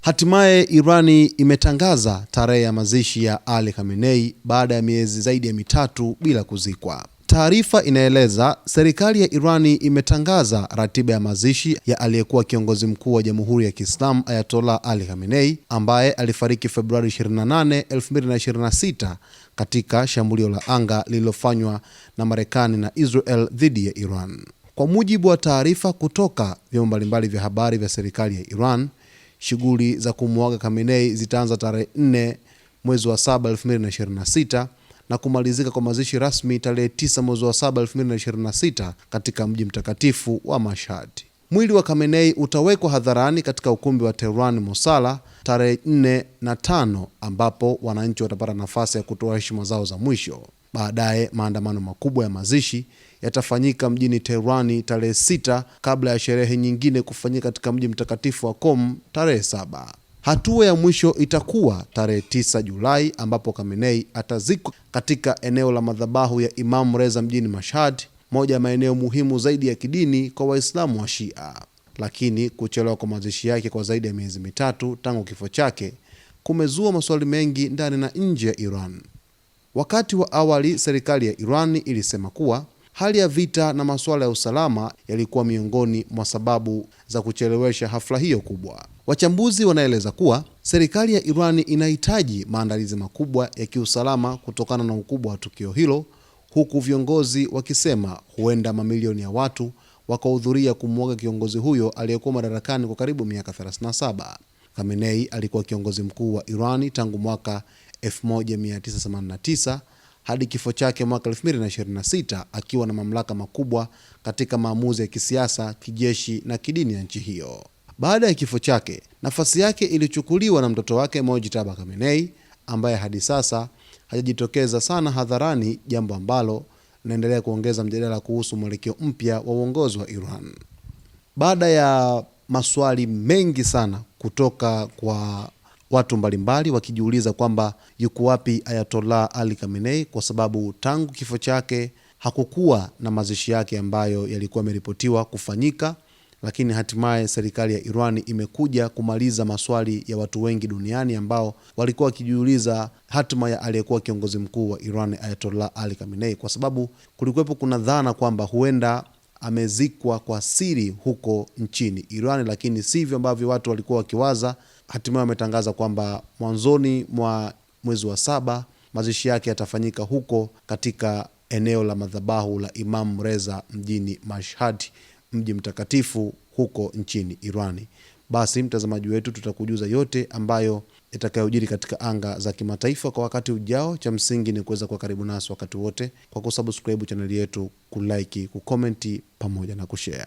Hatimaye Irani imetangaza tarehe ya mazishi ya Ali Khamenei baada ya miezi zaidi ya mitatu bila kuzikwa. Taarifa inaeleza serikali ya Irani imetangaza ratiba ya mazishi ya aliyekuwa kiongozi mkuu wa Jamhuri ya Kiislamu Ayatollah Ali Khamenei ambaye alifariki Februari 28, 2026 katika shambulio la anga lililofanywa na Marekani na Israel dhidi ya Iran. Kwa mujibu wa taarifa kutoka vyombo mbalimbali vya habari vya serikali ya Iran, shughuli za kumuaga Khamenei zitaanza tarehe 4 mwezi wa 7 2026 na kumalizika kwa mazishi rasmi tarehe 9 mwezi wa 7 2026 katika mji mtakatifu wa Mashhad. Mwili wa Khamenei utawekwa hadharani katika ukumbi wa Tehran Mosala tarehe 4 na 5 ambapo wananchi watapata nafasi ya kutoa heshima zao za mwisho. Baadaye maandamano makubwa ya mazishi yatafanyika mjini Tehran tarehe 6 kabla ya sherehe nyingine kufanyika katika mji mtakatifu wa Qom tarehe 7. Hatua ya mwisho itakuwa tarehe 9 Julai ambapo Khamenei atazikwa katika eneo la madhabahu ya Imam Reza mjini Mashhad, moja ya maeneo muhimu zaidi ya kidini kwa Waislamu wa Shia. Lakini kuchelewa kwa mazishi yake kwa zaidi ya miezi mitatu tangu kifo chake kumezua maswali mengi ndani na nje ya Iran. Wakati wa awali, serikali ya Iran ilisema kuwa hali ya vita na masuala ya usalama yalikuwa miongoni mwa sababu za kuchelewesha hafla hiyo kubwa. Wachambuzi wanaeleza kuwa serikali ya Iran inahitaji maandalizi makubwa ya kiusalama kutokana na ukubwa wa tukio hilo, huku viongozi wakisema huenda mamilioni ya watu wakahudhuria kumuaga kiongozi huyo aliyekuwa madarakani kwa karibu miaka 37. Khamenei alikuwa kiongozi mkuu wa Iran tangu mwaka 1989 hadi kifo chake mwaka 2026, akiwa na mamlaka makubwa katika maamuzi ya kisiasa, kijeshi na kidini ya nchi hiyo. Baada ya kifo chake, nafasi yake ilichukuliwa na mtoto wake Mojtaba Khamenei ambaye hadi sasa hajajitokeza sana hadharani, jambo ambalo linaendelea kuongeza mjadala kuhusu mwelekeo mpya wa uongozi wa Iran. Baada ya maswali mengi sana kutoka kwa watu mbalimbali wakijiuliza kwamba yuko wapi Ayatollah Ali Khamenei, kwa sababu tangu kifo chake hakukuwa na mazishi yake ambayo yalikuwa yameripotiwa kufanyika, lakini hatimaye serikali ya Iran imekuja kumaliza maswali ya watu wengi duniani ambao walikuwa wakijiuliza hatima ya aliyekuwa kiongozi mkuu wa Iran Ayatollah Ali Khamenei, kwa sababu kulikuwepo kuna dhana kwamba huenda amezikwa kwa siri huko nchini Iran, lakini sivyo ambavyo watu walikuwa wakiwaza. Hatimaye wametangaza kwamba mwanzoni mwa mwezi wa 7 mazishi yake yatafanyika huko katika eneo la madhabahu la Imam Reza mjini Mashhad, mji mtakatifu huko nchini Irani. Basi mtazamaji wetu, tutakujuza yote ambayo itakayojiri katika anga za kimataifa kwa wakati ujao. Cha msingi ni kuweza kuwa karibu nasi wakati wote kwa kusubscribe channel yetu, kulike, kucomment pamoja na kushare.